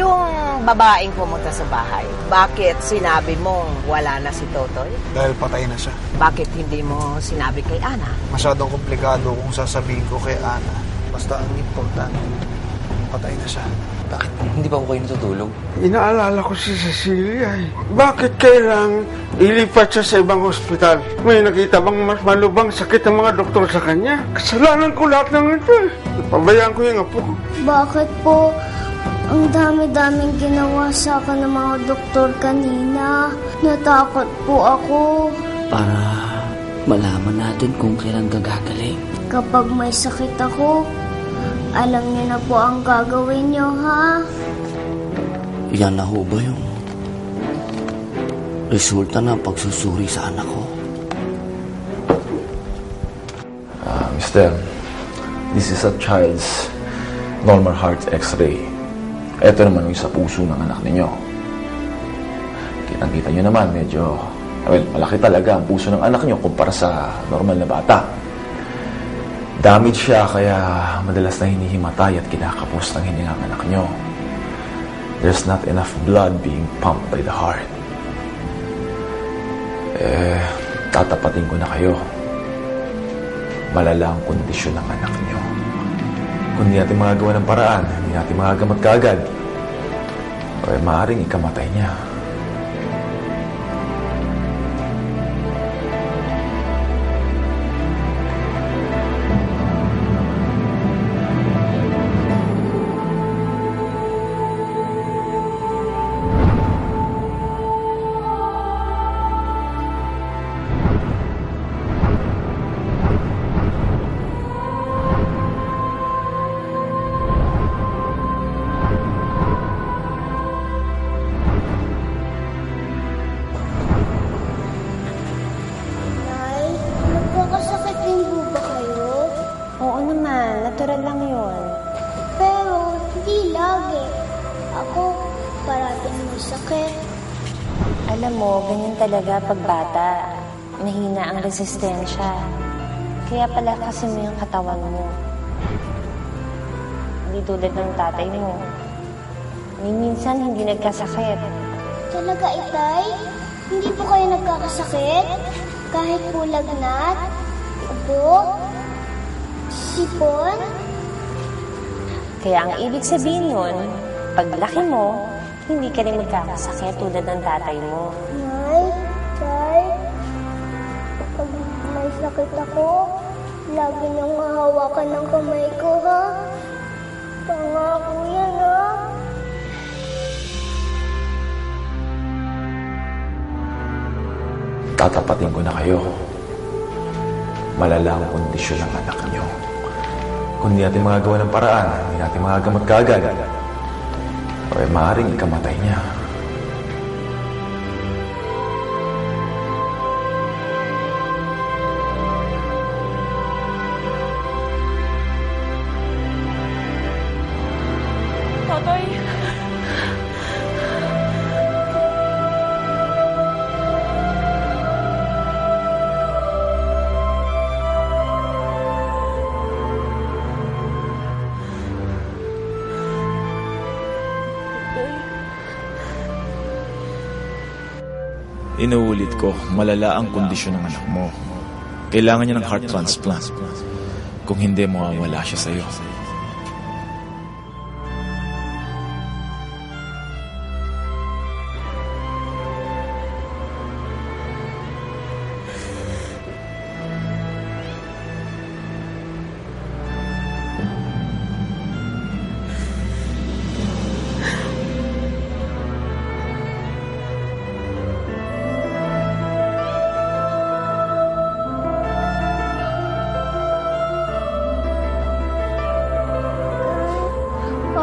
Yung babaeng pumunta sa bahay, bakit sinabi mong wala na si Totoy? Dahil patay na siya. Bakit hindi mo sinabi kay Ana? Masyadong komplikado kung sasabihin ko kay Ana. Basta ang importante, patay na siya. Bakit? Hindi ba po kayo natutulog? Inaalala ko si Cecilia eh. Bakit kailang ilipat siya sa ibang ospital? May nakita bang mas malubang sakit ng mga doktor sa kanya? Kasalanan ko lahat ng ito eh. Pabayaan ko yung apo ko. Bakit po ang dami-daming ginawa sa akin ng mga doktor kanina? Natakot po ako. Para malaman natin kung kailan gagaling. Kapag may sakit ako, alam niyo na po ang gagawin niyo, ha? Yan na ho ba yung resulta ng pagsusuri sa anak ko? Mister, this is a child's normal heart x-ray. Ito naman yung sa puso ng anak ninyo. Kitang-kita nyo naman, medyo, malaki talaga ang puso ng anak nyo kumpara sa normal na bata. Damage siya, kaya madalas na hinihimatay at kinakapos ng hininga ang anak nyo. There's not enough blood being pumped by the heart. Tatapatin ko na kayo. Malala ang kondisyon ng anak nyo. Kung hindi natin magagawa ng paraan, hindi natin magagamot kaagad, maaaring ikamatay niya. Natural lang yun. Pero, hindi lagi. Ako, parating may sakit. Alam mo, ganyan talaga pag bata. Mahina ang resistensya. Kaya pala kasi mo yung katawan mo. Hindi tulad ng tatay mo. Minsan hindi nagkasakit. Talaga, Itay? Hindi po kayo nagkakasakit? Kahit po lagnat, ubo, sipon? Kaya ang ibig sabihin nun, paglaki mo, hindi ka rin magkakasakit tulad ng tatay mo. Nay, Tay, pag may sakit ako, lagi niyong mahawakan ng kamay ko, ha? Pangako yan, ha? Tatapatin ko na kayo. Malala ang kondisyon ng anak niyo. Kung hindi natin magagawa ng paraan, hindi natin magagamot kaagad, maaaring ikamatay niya. Totoy! Inuulit ko, malala ang kondisyon ng anak mo. Kailangan niya ng heart transplant. Kung hindi, mawawala siya sa'yo.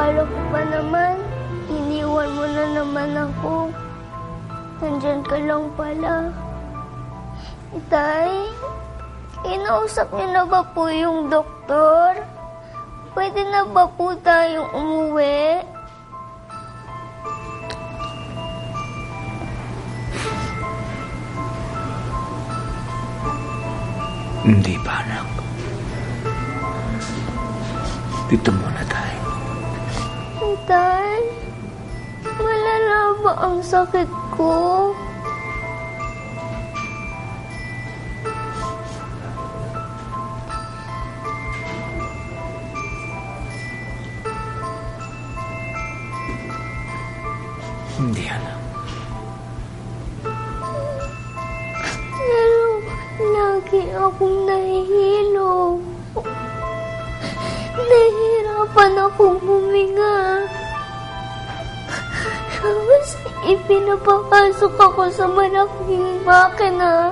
Akala ko pa naman, iniwan mo na naman ako. Nandyan ka lang pala. Itay, inausap niyo na ba po yung doktor? Pwede na ba po tayong umuwi? Hindi pa, anak. Dito muna tayo. Itay, Malala ba ang sakit ko? Hindi alam. Pero lagi akong nahihilo. Nahihirapan akong huminga. Tapos ipinapapasok ako sa malaking makina.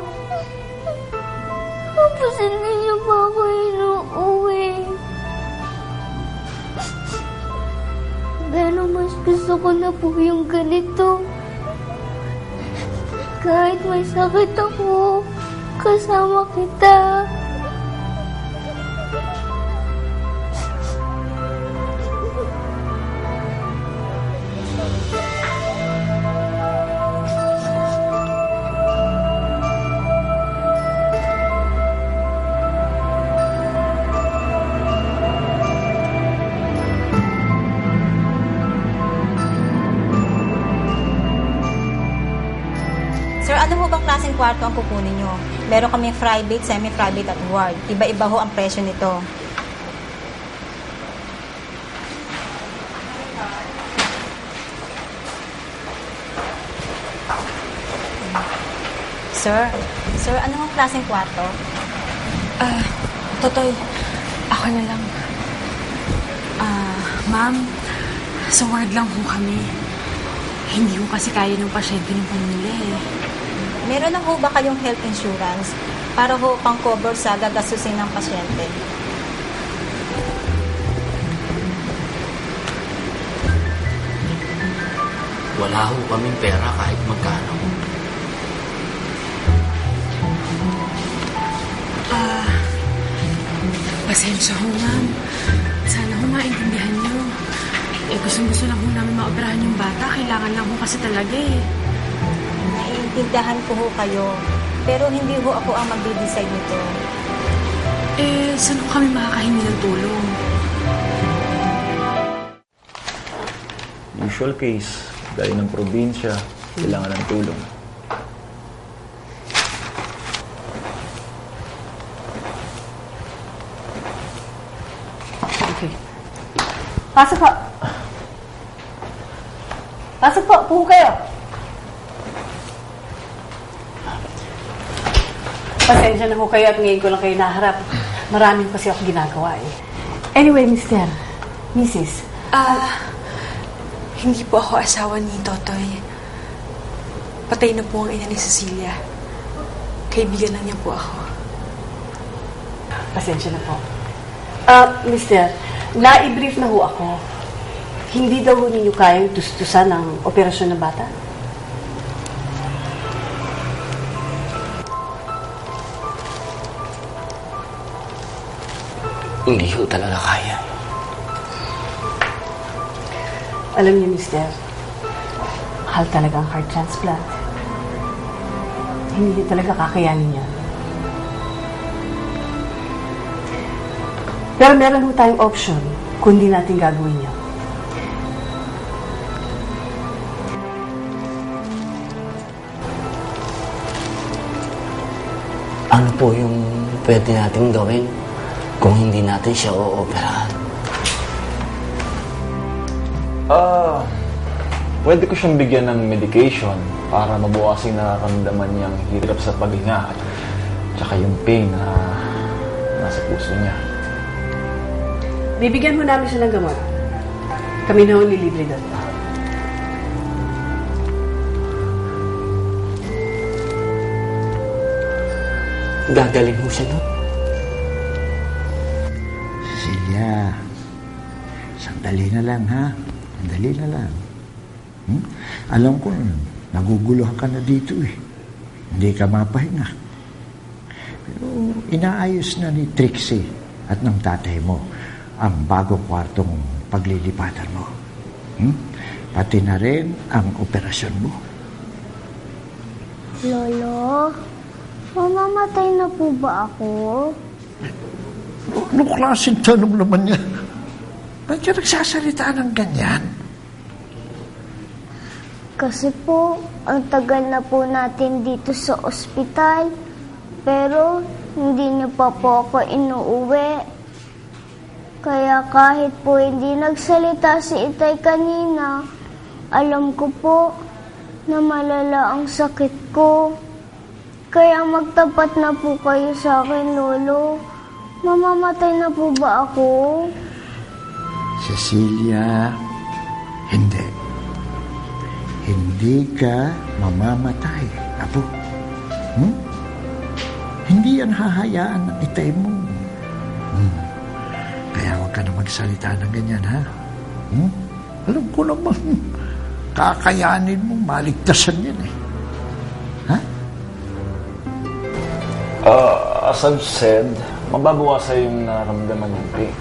Tapos hindi niyo pa ako inuuwi. Pero mas gusto ko na po yung ganito. Kahit may sakit ako, kasama kita. Sir, ano ho bang klaseng kwarto ang kukunin nyo? Meron kami private, semi-private at ward. Iba-iba ho ang presyo nito. Sir, ano ang klaseng kwarto? Totoy, ako na lang. Ma'am, sa ward lang ho kami. Hindi ko kasi kaya ng pasyente ng pamilya eh. Meron na ho ba kayong health insurance para ho pang-cover sa gagastusin ng pasyente? Wala ho kaming pera kahit magkano. Pasensya ho, ma'am. Sana ho maintindihan niyo. Gusto lang ho namin maoperahan yung bata. Kailangan lang ho kasi talaga eh. Naiintindihan ko ho kayo, pero hindi ho ako ang magde-decide nito. Saan ho kami makakahingi ng tulong? Usual case, dahil ng probinsya, kailangan ng tulong. Okay. Pasok po. Pasok po. Puho kayo. Pasensya na ho kayo at ngayon ko lang kayo naharap. Maraming kasi ako ginagawa eh. Anyway, Mrs. Hindi po ako asawa ni Totoy. Patay na po ang ina ni Cecilia. Kaibigan lang niya po ako. Pasensya na po. Mister, na-i-brief na ho ako. Hindi daw ho ninyo kayang tustusan ang operasyon ng bata? Hindi ho talaga kaya. Alam niyo, mister, mahal talaga ang heart transplant. Hindi niyo talaga kakayanin yan. Pero meron ho tayong option kung di natin gagawin yan. Ano po yung pwede nating gawin kung hindi natin siya o-operahan? Pwede ko siyang bigyan ng medication para mabawasin nararamdaman niyang hirap sa paghinga at tsaka yung pain na nasa puso niya. Bibigyan mo namin siya ng gamot. Kami na ho nilibre doon. Gagaling mo siya doon. Cecilia, sandali na lang ha. Sandali na lang. Alam ko, naguguluhan ka na dito eh. Hindi ka mapahinga. Pero inaayos na ni Trixie at ng tatay mo ang bagong kwartong paglilipatan mo. Pati na rin ang operasyon mo. Lolo, mamamatay na po ba ako? Anong klaseng tanong naman yan? Ba't ka nagsasalita ng ganyan? Kasi po, ang tagal na po natin dito sa ospital. Pero hindi niyo pa po ako inuuwi. Kaya kahit po hindi nagsalita si Itay kanina, alam ko po na malala ang sakit ko. Kaya magtapat na po kayo sa akin, Lolo. Mamamatay na po ba ako? Cecilia, hindi. Hindi ka mamamatay, Apo. Hindi yan hahayaan ng itay mo. Kaya huwag ka na magsalita ng ganyan, ha? Alam ko naman, kakayanin mo, maligtasan yan, eh. Ha? As I've said, mababawasan yung nararamdaman ng pain.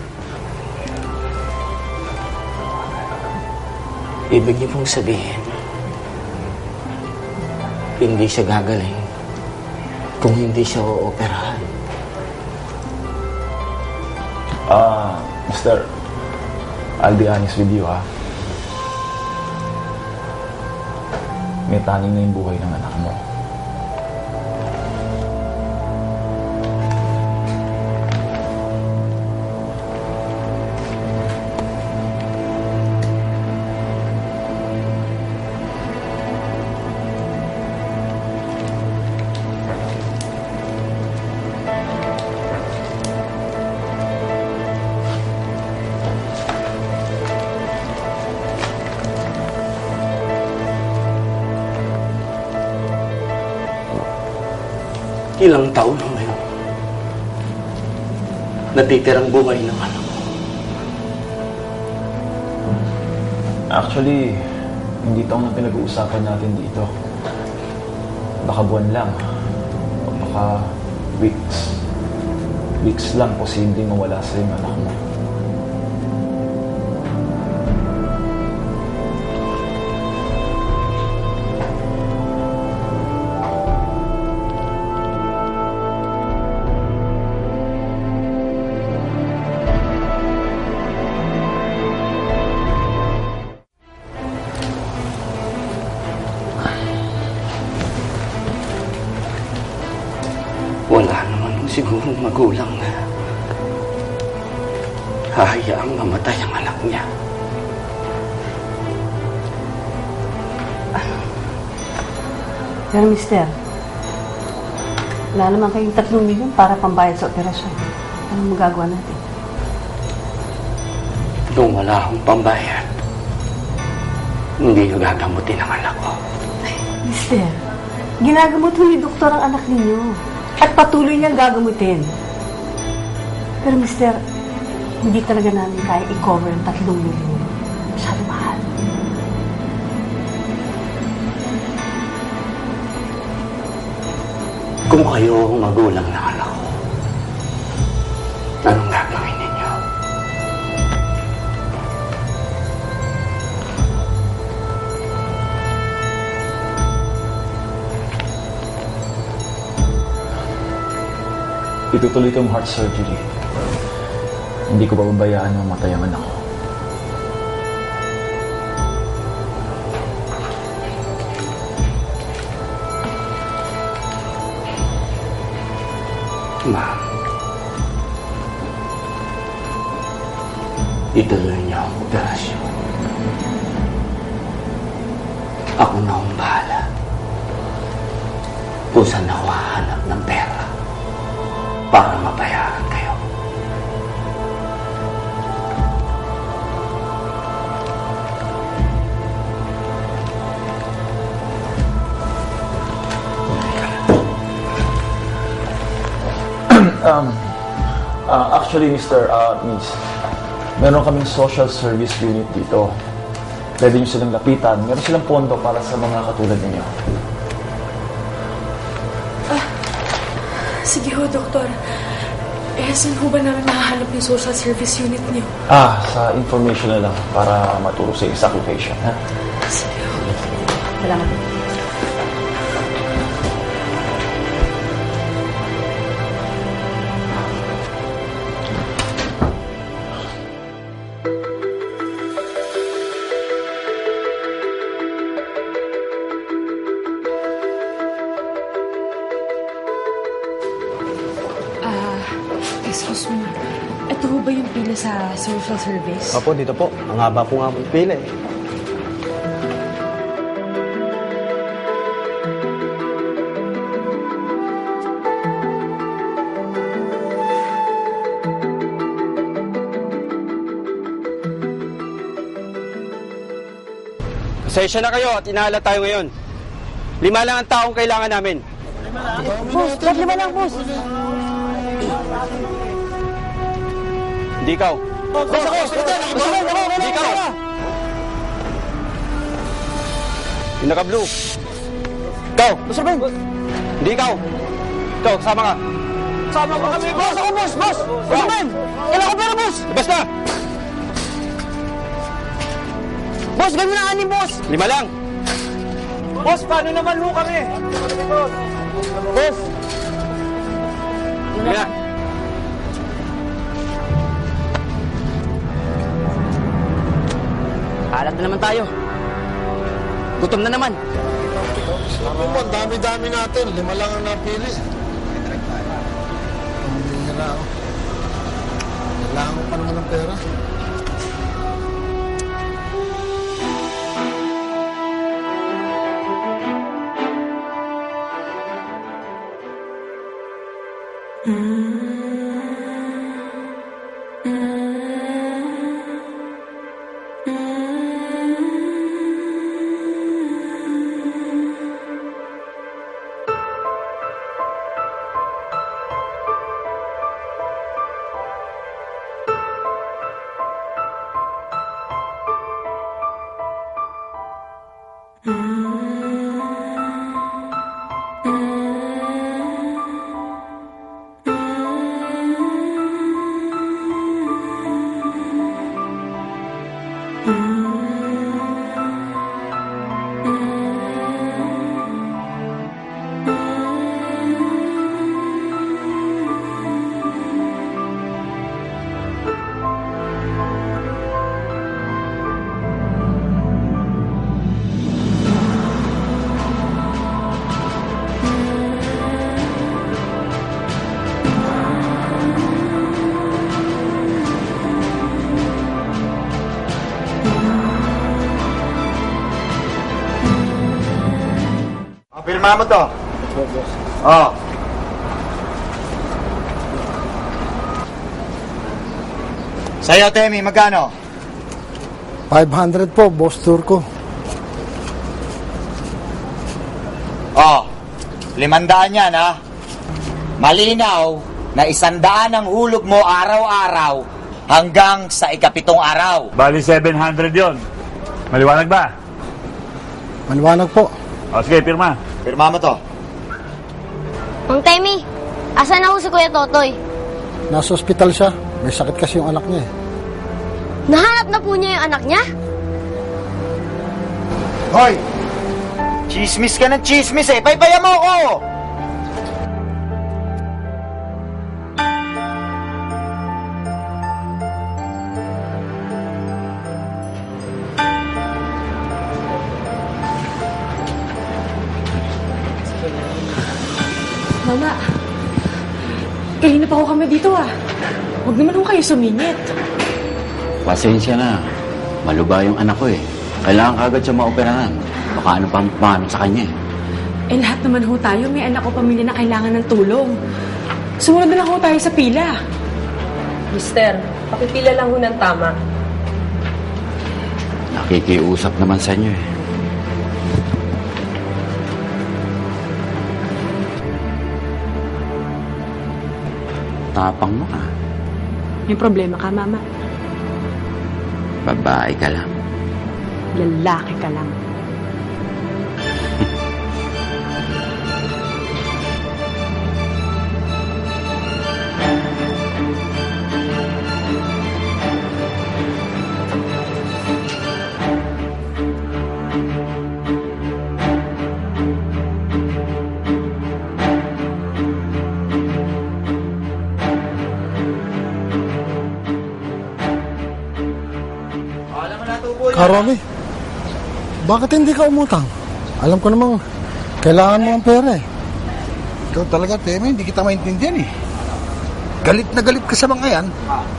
Ibig niyo pong sabihin, hindi siya gagaling kung hindi siya ooperahan. Mister, I'll be honest with you, ha? May taning na yung buhay ng anak mo. Ilang taon na ngayon natitirang buhay ng anak ko. Actually, hindi taon ang pinag-uusapan natin dito. Baka buwan lang. O baka weeks. Weeks lang posibleng mawala sa yung anak mo. Wala naman sigurong magulang na hahayaang mamatay ang anak niya. Pero mister, wala naman kayong 3 milyon para pambayad sa operasyon. Anong magagawa natin? Kung wala akong pambayad, hindi ko gagamutin ang anak ko. Mister, ginagamot ni doktor ang anak ninyo. At patuloy niyang gagamutin. Pero mister, hindi talaga namin kaya i-cover ang 3 milyon. Masyado mahal. Kung kayo ang magulang ng anak ko, anong gagawin ninyo? Itutuloy ko yung heart surgery. Hindi ko bababayaan na mamatay ang anak ko. Ma'am, ituloy niyo ang operasyon. Ako na ang bahala kung saan ako hahanap ng pera para mabayaran kayo. Actually, Miss, meron kaming social service unit dito. Pwede nyo silang lapitan. Meron silang pondo para sa mga katulad ninyo. Sige ho, Doktor. Saan ho ba namin mahahanap yung social service unit niyo? Sa information na lang para maturo sa exact location, ha? Sige ho. Salamat. sa social service? Opo, dito po. Ang haba po nga po pila eh. Pasensya na kayo at inahala tayo ngayon. 5 lang ang taong kailangan namin. Boss, ba't 5 lang, boss? Hindi ikaw. Boss, ako! Hindi ikaw! Yung naka-blue. Ikaw! Boss Ruben! Hindi ikaw! Ikaw, kasama ka. Sama ko kami, boss! Ako, boss! Boss! Boss Ruben! Kailangan ko pera, boss! Basta! Boss, ganun na anin, boss! 5 lang! Boss, paano naman ho kami? Boss! Sige na. Alat na naman tayo. Gutom na naman. Sabi mo, ang dami-dami natin. 5 lang ang napili. Hindi nga lang ako. Kailangan ko pa naman ng pera. Pirma mo to. Oh. Sa'yo, Temi, magkano? 500 po, boss tour ko. Oh, 500 yan, ha? Malinaw na 100 ang hulog mo araw-araw hanggang sa ika-7 araw. Bali 700 yon. Maliwanag ba? Maliwanag po. O sige, pirma. Pirma mo to. Mang Temi, asan na ho si Kuya Totoy? Nasa ospital siya. May sakit kasi yung anak niya eh. Nahanap na po niya yung anak niya? Hoy! Chismis ka ng chismis eh. Paypaya mo ako! Mama, kanina pa ho kami dito ah. Huwag naman ho kayo sumingit. Pasensya na. Maluba yung anak ko eh. Kailangan kagad siya maoperahan. Baka ano pang paano sa kanya eh. Eh lahat naman ho tayo, may anak o pamilya na kailangan ng tulong. Sumunod na lang ho tayo sa pila. Mister, pakipila lang ho ng tama. Nakikiusap naman sa inyo eh. Tapang mo ka. May problema ka, Mama. Babae ka lang. Lalaki ka lang. Karomi, bakit hindi ka umutang? Alam ko namang kailangan mo ang pera eh. Ikaw talaga, Temi, hindi kita maintindihan eh. Galit na galit ka sa mga yan.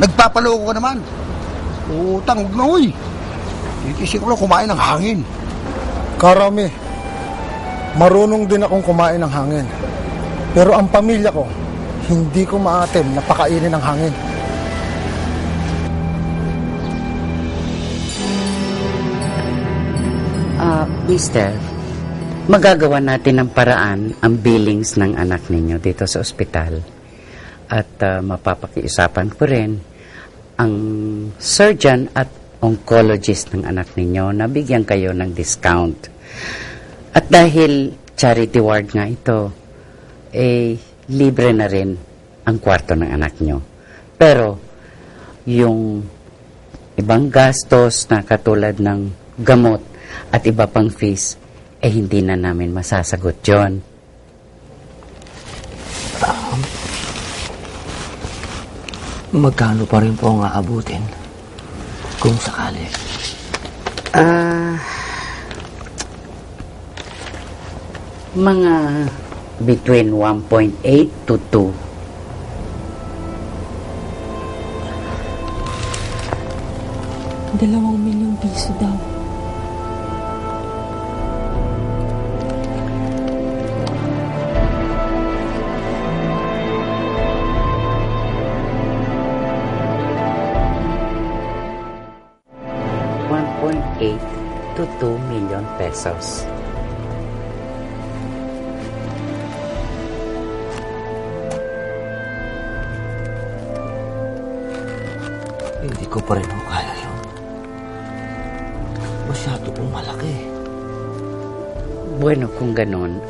Nagpapaloko ka naman. Utang, huwag na huy. Itisip ko lang kumain ng hangin. Karami, marunong din akong kumain ng hangin. Pero ang pamilya ko, hindi ko maatim na pakainin ng hangin. Mister, magagawa natin ng paraan ang billings ng anak ninyo dito sa ospital. At mapapakiusapan ko rin ang surgeon at oncologist ng anak ninyo na bigyan kayo ng discount. At dahil charity ward nga ito, libre na rin ang kwarto ng anak nyo. Pero, yung ibang gastos na katulad ng gamot at iba pang fees, hindi na namin masasagot yon. Magkano pa rin po ang aabutin kung sakali? Mga between 1.8 to 2. ₱2 million daw. to 2 million pesos. Hindi ko pa rin kaya yun. Masyado pong malaki. Bueno, kung ganun,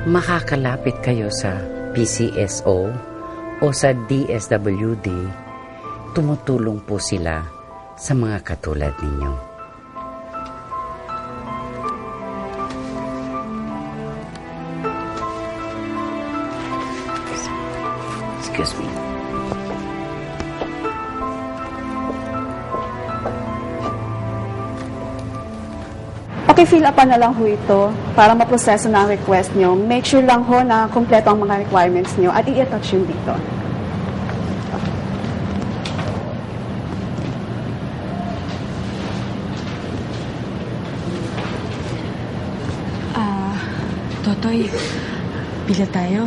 makakalapit kayo sa PCSO o sa DSWD. Tumutulong po sila sa mga katulad ninyo. Excuse me. Paki-fill up na lang ho ito para maproseso na ang request nyo. Make sure lang ho na kompleto ang mga requirements nyo at i-attach yun dito. Totoy, pila tayo.